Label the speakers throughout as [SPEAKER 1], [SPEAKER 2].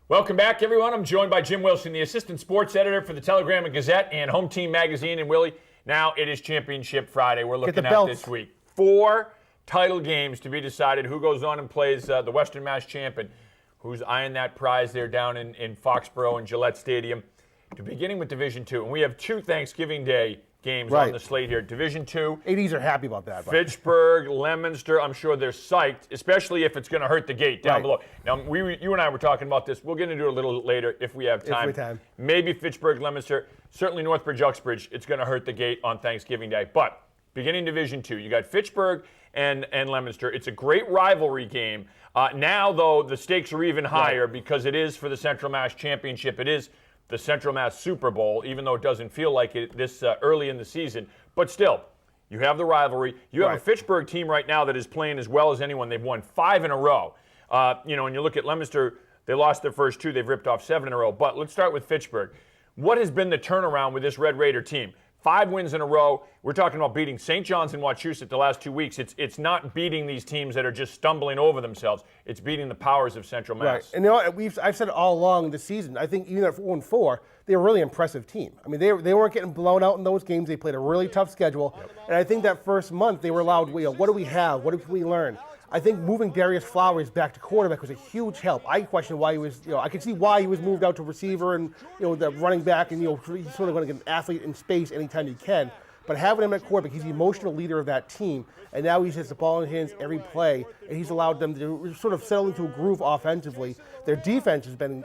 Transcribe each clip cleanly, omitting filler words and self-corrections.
[SPEAKER 1] Welcome back, everyone. I'm joined by Jim Wilson, the assistant sports editor for the Telegram and Gazette and Home Team Magazine. And Willie, now it is Championship Friday. We're looking at this week. 4 title games to be decided. Who goes on and plays the Western Mass champion? Who's eyeing that prize there down in Foxborough and Gillette Stadium? Beginning with Division II. And we have 2 Thanksgiving Day games on the slate here. Division II.
[SPEAKER 2] ADs are happy about that.
[SPEAKER 1] Fitchburg, Leominster, I'm sure they're psyched, especially if it's going to hurt the gate down below. Now, you and I were talking about this. We'll get into it a little later if we have time. Maybe Fitchburg, Leominster, certainly Northbridge, Uxbridge, it's going to hurt the gate on Thanksgiving Day. But beginning Division II, you got Fitchburg and Leominster. It's a great rivalry game. Now, though, the stakes are even higher because it is for the Central Mass Championship. It is the Central Mass Super Bowl, even though it doesn't feel like it this early in the season. But still, you have the rivalry. You have a Fitchburg team right now that is playing as well as anyone. They've won 5 in a row. And you look at Leominster, they lost their first 2. They've ripped off 7 in a row. But let's start with Fitchburg. What has been the turnaround with this Red Raider team? 5 wins in a row. We're talking about beating St. John's and Wachusett the last 2 weeks. It's not beating these teams that are just stumbling over themselves. It's beating the powers of Central Mass.
[SPEAKER 2] Right. And I've said it all along this season. I think even at 4-4, they're a really impressive team. I mean, they weren't getting blown out in those games. They played a really tough schedule. And I think that first month they were allowed, what do we have? What did we learn? I think moving Darius Flowers back to quarterback was a huge help. I question why he was, I could see why he was moved out to receiver and, the running back, and, he's sort of going to get an athlete in space anytime he can. But having him at quarterback, he's the emotional leader of that team, and now he has the ball in his hands every play, and he's allowed them to sort of settle into a groove offensively. Their defense has been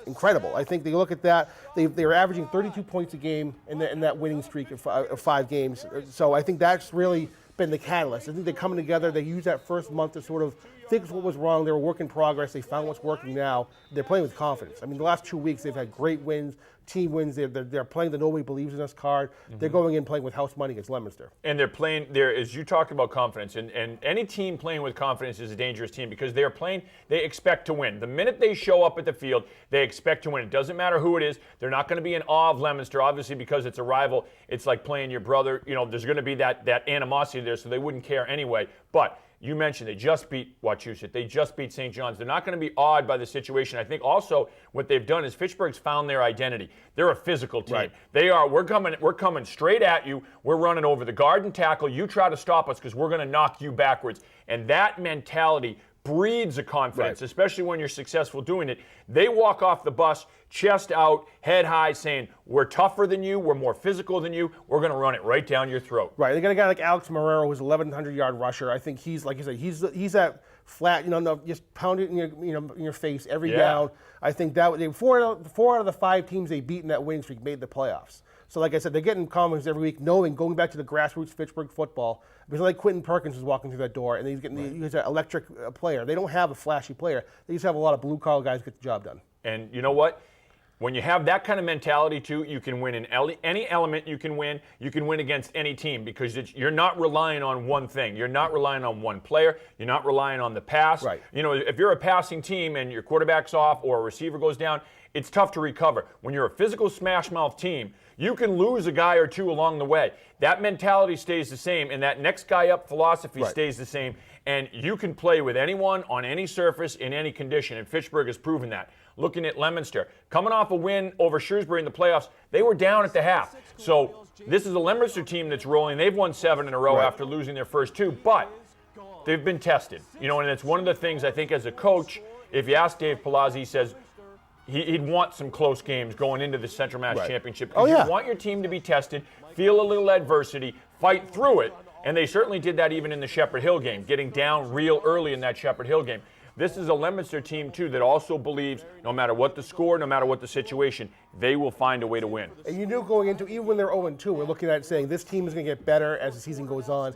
[SPEAKER 2] incredible. I think they look at that, they were averaging 32 points a game in that winning streak of 5 games. So I think that's really been the catalyst. I think they're coming together. They used that first month to sort of fix what was wrong. They were a work in progress. They found what's working now. They're playing with confidence. I mean, the last 2 weeks they've had great wins, team wins. They're playing the nobody believes in us card. They're going in playing with house money against Leominster.
[SPEAKER 1] And they're playing there, as you talked about confidence, and any team playing with confidence is a dangerous team because they're playing, they expect to win. The minute they show up at the field, they expect to win. It doesn't matter who it is. They're not going to be in awe of Leominster, obviously, because it's a rival. It's like playing your brother. There's going to be that animosity there, so they wouldn't care anyway. But you mentioned they just beat Wachusett. They just beat St. John's. They're not going to be awed by the situation. I think also what they've done is Fitchburg's found their identity. They're a physical team.
[SPEAKER 2] Right.
[SPEAKER 1] They are. We're coming straight at you. We're running over the guard and tackle. You try to stop us because we're going to knock you backwards. And that mentality breeds a confidence, especially when you're successful doing it. They walk off the bus, chest out, head high, saying, we're tougher than you, we're more physical than you, we're going to run it right down your throat.
[SPEAKER 2] Right. They got a guy like Alex Marrero, who's an 1,100-yard rusher. I think he's, like you said, he's that flat, just pound it in your face every down. I think that four out of the 5 teams they beat in that winning streak made the playoffs. So like I said, they're getting confidence every week, knowing, going back to the grassroots Fitchburg football, because like Quentin Perkins is walking through that door, and he's getting he's an electric player. They don't have a flashy player. They just have a lot of blue-collar guys who get the job done.
[SPEAKER 1] And you know what? When you have that kind of mentality, too, you can win in any element. You can win against any team because you're not relying on one thing. You're not relying on one player. You're not relying on the pass.
[SPEAKER 2] Right.
[SPEAKER 1] If you're a passing team and your quarterback's off or a receiver goes down, it's tough to recover. When you're a physical smash-mouth team, you can lose a guy or 2 along the way. That mentality stays the same, and that next guy up philosophy stays the same. And you can play with anyone on any surface in any condition, and Fitchburg has proven that. Looking at Leominster, coming off a win over Shrewsbury in the playoffs, they were down at the half. So this is a Leominster team that's rolling. They've won 7 in a row after losing their first 2, but they've been tested. And it's one of the things I think as a coach, if you ask Dave Palazzi, he says he'd want some close games going into the Central Mass Championship because you want your team to be tested, feel a little adversity, fight through it, and they certainly did that even in the Shepherd Hill game, getting down real early in that Shepherd Hill game. This is a Leominster team, too, that also believes no matter what the score, no matter what the situation, they will find a way to win.
[SPEAKER 2] And you knew going into, even when they're 0-2, we're looking at it saying this team is going to get better as the season goes on.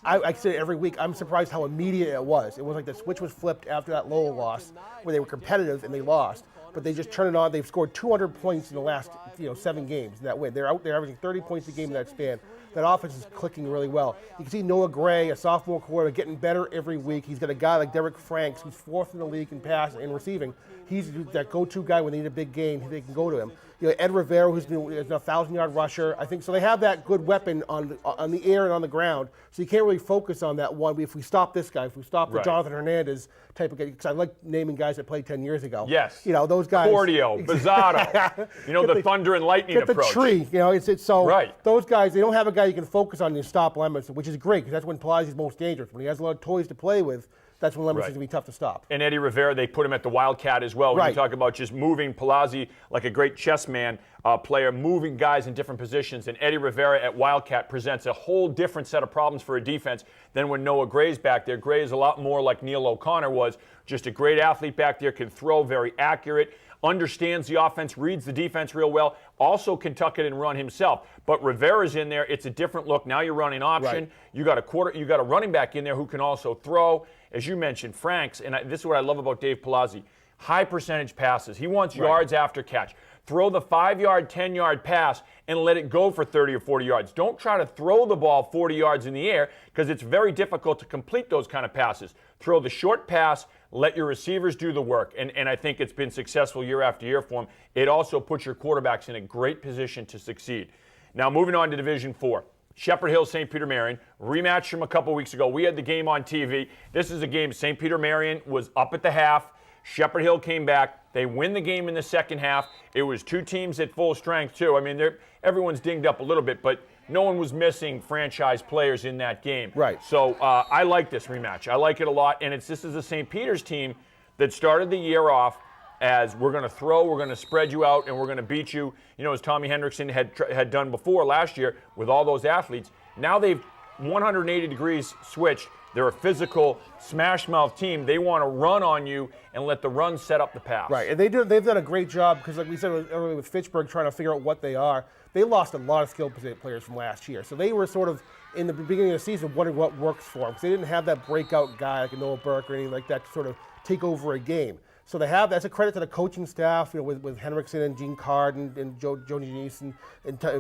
[SPEAKER 2] I say it every week, I'm surprised how immediate it was. It was like the switch was flipped after that Lowell loss where they were competitive and they lost. But they just turned it on. They've scored 200 points in the last 7 games in that win. They're out there averaging 30 points a game in that span. That offense is clicking really well. You can see Noah Gray, a sophomore quarterback, getting better every week. He's got a guy like Derek Franks, who's 4th in the league in pass and receiving. He's that go-to guy when they need a big game. They can go to him. Ed Rivera, who's been a 1,000-yard rusher. I think so. They have that good weapon on the air and on the ground. So you can't really focus on that one. If we stop this guy, if we stop the Jonathan Hernandez type of guy, because I like naming guys that played 10 years ago.
[SPEAKER 1] Yes.
[SPEAKER 2] Those guys.
[SPEAKER 1] Cordio, Bizzato. the thunder and lightning
[SPEAKER 2] approach.
[SPEAKER 1] Get the
[SPEAKER 2] tree. It's so.
[SPEAKER 1] Right.
[SPEAKER 2] Those guys, they don't have a guy you can focus on and stop Lemonson, which is great because that's when Palazzi's most dangerous. When he has a lot of toys to play with, that's when Lemonson's going to be tough to stop.
[SPEAKER 1] And Eddie Rivera, they put him at the Wildcat as well. When you talk about just moving Palazzi like a great chess man player, moving guys in different positions. And Eddie Rivera at Wildcat presents a whole different set of problems for a defense than when Noah Gray's back there. Gray is a lot more like Neil O'Connor was, just a great athlete back there, can throw, very accurate, understands the offense, reads the defense real well, also can tuck it and run himself. But Rivera's in there. It's a different look. Now you're running option.
[SPEAKER 2] Right.
[SPEAKER 1] You got a running back in there who can also throw. As you mentioned, Franks, and this is what I love about Dave Palazzi, high percentage passes. He wants yards after catch. Throw the 5-yard, 10-yard pass and let it go for 30 or 40 yards. Don't try to throw the ball 40 yards in the air because it's very difficult to complete those kind of passes. Throw the short pass, let your receivers do the work, and I think it's been successful year after year for him. It also puts your quarterbacks in a great position to succeed. Now, moving on to Division 4. Shepherd Hill, St. Peter Marion, rematch from a couple weeks ago. We had the game on TV. This is a game. St. Peter Marion was up at the half. Shepherd Hill came back. They win the game in the second half. It was two teams at full strength, too. I mean, everyone's dinged up a little bit, but no one was missing franchise players in that game.
[SPEAKER 2] Right.
[SPEAKER 1] So I like this rematch. I like it a lot. And this is a St. Peter's team that started the year off as we're going to throw, we're going to spread you out, and we're going to beat you, as Tommy Hendrickson had done before last year with all those athletes. Now they've 180 degrees switched. They're a physical, smash-mouth team. They want to run on you and let the run set up the pass.
[SPEAKER 2] Right, and they've done a great job because, like we said earlier with Fitchburg, trying to figure out what they are. They lost a lot of skilled players from last year. So they were sort of, in the beginning of the season, wondering what works for them because they didn't have that breakout guy like a Noah Burke or anything like that to sort of take over a game. So that's a credit to the coaching staff, with Henriksen and Gene Card and Joe Denise and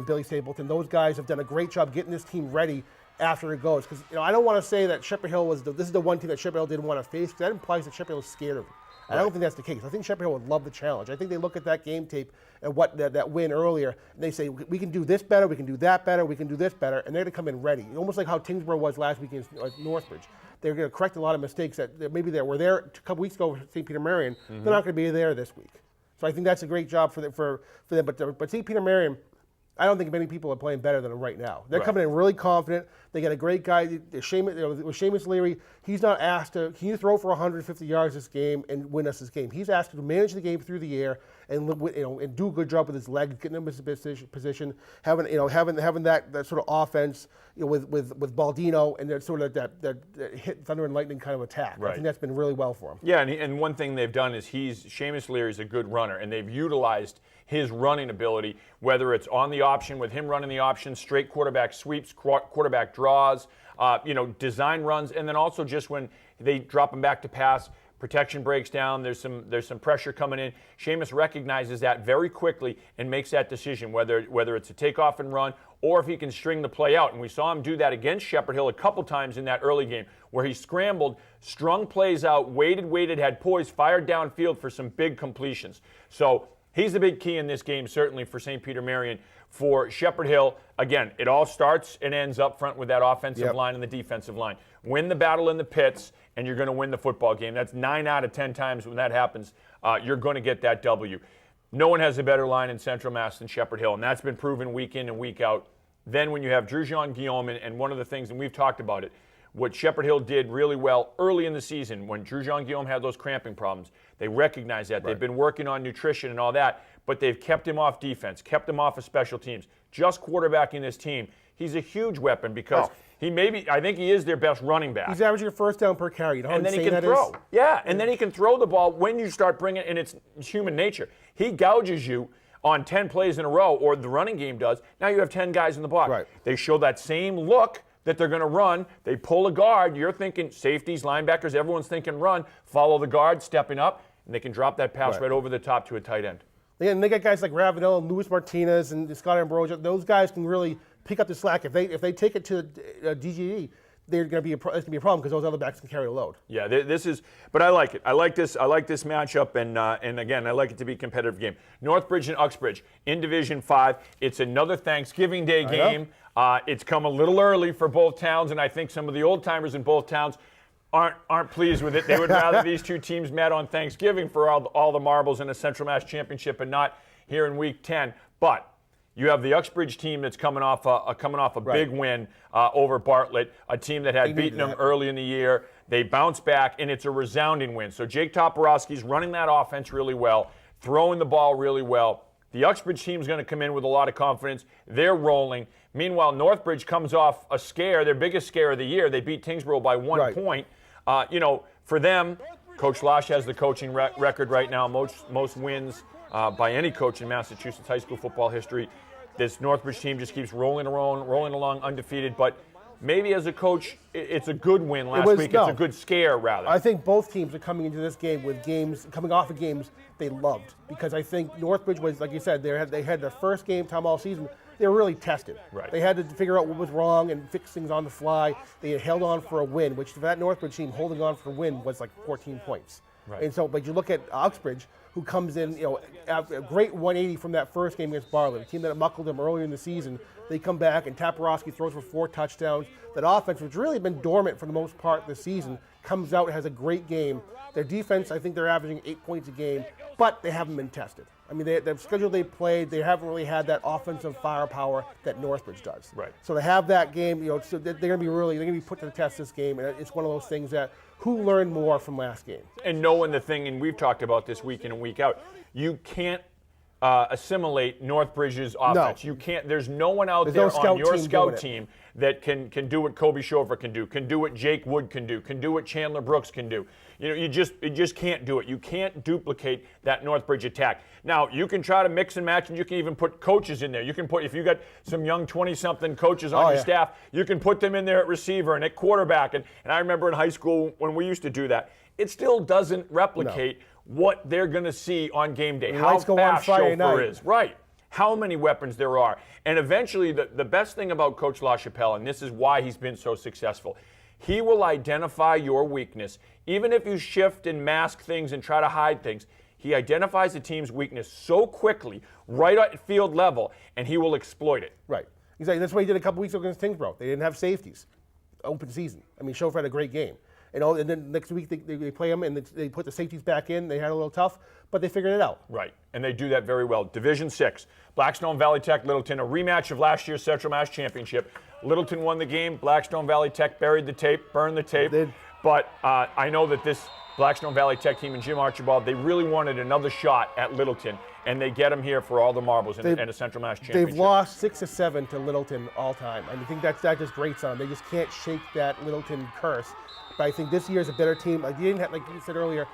[SPEAKER 2] Billy Stapleton. Those guys have done a great job getting this team ready after it goes. Because I don't want to say that Shepherd Hill this is the one team that Shepherd Hill didn't want to face, because that implies that Shepherd Hill is scared of them. I don't think that's the case. I think Shepherd Hill would love the challenge. I think they look at that game tape and what that win earlier, and they say, we can do this better, we can do that better, we can do this better, and they're going to come in ready. Almost like how Tingsboro was last week against Northbridge. They're going to correct a lot of mistakes that maybe they were there a couple weeks ago with St. Peter Marion. They're not going to be there this week. So I think that's a great job for them. But St. Peter Marion, I don't think many people are playing better than them right now. They're coming in really confident. They got a great guy, Seamus Leary. He's not asked to, can you throw for 150 yards this game and win us this game? He's asked to manage the game through the air and do a good job with his legs, getting him in his position, having that sort of offense with Baldino and that sort of that hit thunder and lightning kind of attack.
[SPEAKER 1] Right.
[SPEAKER 2] I think that's been really well for him.
[SPEAKER 1] Yeah, and one thing they've done is Seamus Leary's a good runner, and they've utilized his running ability, whether it's on the option with him running the option, straight quarterback sweeps, quarterback draws, design runs, and then also just when they drop him back to pass, protection breaks down, there's some pressure coming in. Seamus recognizes that very quickly and makes that decision, whether it's a takeoff and run or if he can string the play out. And we saw him do that against Shepherd Hill a couple times in that early game where he scrambled, strung plays out, waited, had poise, fired downfield for some big completions. So he's the big key in this game, certainly for St. Peter Marion. For Shepherd Hill, again, it all starts and ends up front with that offensive line and the defensive line. Win the battle in the pits, and you're going to win the football game. That's 9 out of 10 times when that happens, you're going to get that W. No one has a better line in Central Mass than Shepherd Hill, and that's been proven week in and week out. Then when you have Drew-Jean Guillaume, and one of the things, and we've talked about it, what Shepherd Hill did really well early in the season when Drew-Jean Guillaume had those cramping problems, they recognized that. Right. They've been working on nutrition and all that, but they've kept him off defense, kept him off of special teams. Just quarterbacking this team, he's a huge weapon because I think he is their best running back.
[SPEAKER 2] He's averaging a first down per carry. You know
[SPEAKER 1] and then he can throw. Yeah, and then he can throw the ball when you start bringing it, and it's human nature. He gouges you on 10 plays in a row, or the running game does. Now you have 10 guys in the block.
[SPEAKER 2] Right.
[SPEAKER 1] They show that same look that they're going to run. They pull a guard. You're thinking safeties, linebackers, everyone's thinking run. Follow the guard, stepping up, and they can drop that pass right over the top to a tight end.
[SPEAKER 2] And they got guys like Ravenel and Luis Martinez and Scott Ambrosia. Those guys can really pick up the slack. If they take it to DGE, it's going to be a problem because those other backs can carry the load.
[SPEAKER 1] Yeah, this is, but I like it. I like this matchup, and again, I like it to be a competitive game. Northbridge and Uxbridge in Division 5. It's another Thanksgiving Day game. It's come a little early for both towns, and I think some of the old timers in both towns aren't pleased with it. They would rather these two teams met on Thanksgiving for all the marbles in a Central Mass Championship, and not here in Week 10. But you have the Uxbridge team that's coming off a big win over Bartlett, a team that had beaten them early in the year. They bounced back, and it's a resounding win. So Jake Toporowski's running that offense really well, throwing the ball really well. The Uxbridge team's going to come in with a lot of confidence. They're rolling. Meanwhile, Northbridge comes off a scare, their biggest scare of the year. They beat Tingsboro by 1 point. For them, Coach Losh has the coaching record right now, most wins by any coach in Massachusetts high school football history. This Northbridge team just keeps rolling along undefeated. But maybe as a coach, it's a good win last week. It's a good scare, rather.
[SPEAKER 2] I think both teams are coming into this game with coming off of games they loved. Because I think Northbridge was, like you said, they had their first game time all season. They were really tested.
[SPEAKER 1] Right.
[SPEAKER 2] They had to figure out what was wrong and fix things on the fly. They had held on for a win, which for that Northbridge team, holding on for a win was like 14 points.
[SPEAKER 1] Right.
[SPEAKER 2] And so, but you look at Uxbridge, who comes in, after a great 180 from that first game against Bartlett, a team that muckled them earlier in the season. They come back, and Toporowski throws for 4 touchdowns. That offense, which really been dormant for the most part this season, comes out and has a great game. Their defense, I think they're averaging 8 points a game, but they haven't been tested. I mean, the schedule they played, they haven't really had that offensive firepower that Northbridge does.
[SPEAKER 1] Right.
[SPEAKER 2] So to have that game, so they're going to be put to the test this game, and it's one of those things that who learned more from last game.
[SPEAKER 1] And knowing the thing, and we've talked about this week in and week out, you can't assimilate Northbridge's offense.
[SPEAKER 2] No.
[SPEAKER 1] You can't. There's no one out there on your scout team that can do what Kobe Shover can do what Jake Wood can do what Chandler Brooks can do. You just can't do it. You can't duplicate that Northbridge attack. Now, you can try to mix and match, and you can even put coaches in there. You can put, if you got some young 20-something coaches on your staff, you can put them in there at receiver and at quarterback. And I remember in high school when we used to do that. It still doesn't replicate what they're going to see on game day. How fast Shofer is. Right. How many weapons there are. And eventually, the best thing about Coach LaChapelle, and this is why he's been so successful, he will identify your weakness. Even if you shift and mask things and try to hide things, he identifies the team's weakness so quickly, right at field level, and he will exploit it.
[SPEAKER 2] Right. Exactly. That's what he did a couple weeks ago against Tingsboro. They didn't have safeties. Open season. I mean, Shofer had a great game. And then next week they play them and they put the safeties back in. They had a little tough, but they figured it out.
[SPEAKER 1] Right, and they do that very well. Division 6, Blackstone Valley Tech, Littleton, a rematch of last year's Central Mass Championship. Littleton won the game. Blackstone Valley Tech burned the tape. But I know that this Blackstone Valley Tech team and Jim Archibald, they really wanted another shot at Littleton, and they get them here for all the marbles in a Central Mass Championship.
[SPEAKER 2] They've lost 6 or 7 to Littleton all time. I think that just grates on them. They just can't shake that Littleton curse. But I think this year is a better team. Like you said earlier,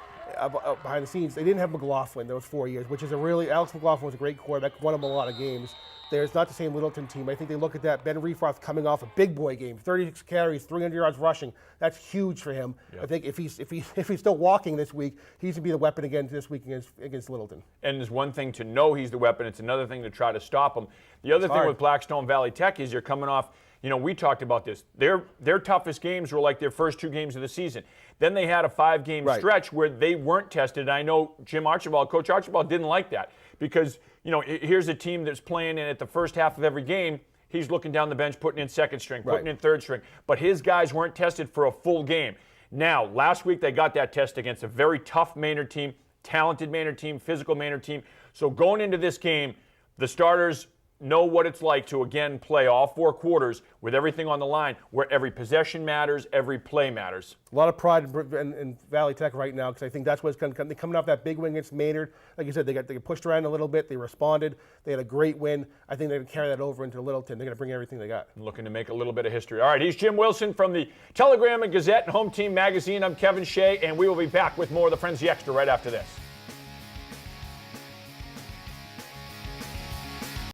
[SPEAKER 2] behind the scenes, they didn't have McLaughlin those 4 years, which is Alex McLaughlin was a great quarterback, won them a lot of games. There's not the same Littleton team. I think they look at that. Ben Reefroth coming off a big boy game, 36 carries, 300 yards rushing. That's huge for him. Yep. I think if he's still walking this week, he's to be the weapon again this week against Littleton.
[SPEAKER 1] And there's one thing to know he's the weapon. It's another thing to try to stop him. The other thing with Blackstone Valley Tech is you're coming off. We talked about this. Their toughest games were like their first 2 games of the season. Then they had a 5-game stretch where they weren't tested. And I know Coach Archibald didn't like that because, here's a team that's playing in at the first half of every game. He's looking down the bench, putting in second string, putting in third string. But his guys weren't tested for a full game. Now, last week they got that test against a very tough Maynard team, talented Maynard team, physical Maynard team. So going into this game, the starters know what it's like to, again, play all 4 quarters with everything on the line, where every possession matters, every play matters.
[SPEAKER 2] A lot of pride in Valley Tech right now because I think that's what's coming off that big win against Maynard. Like you said, they got pushed around a little bit. They responded. They had a great win. I think they're going to carry that over into Littleton. They're going to bring everything they got.
[SPEAKER 1] Looking to make a little bit of history. All right, he's Jim Wilson from the Telegram and Gazette and Home Team Magazine. I'm Kevin Shea, and we will be back with more of the Frenzy Extra right after this.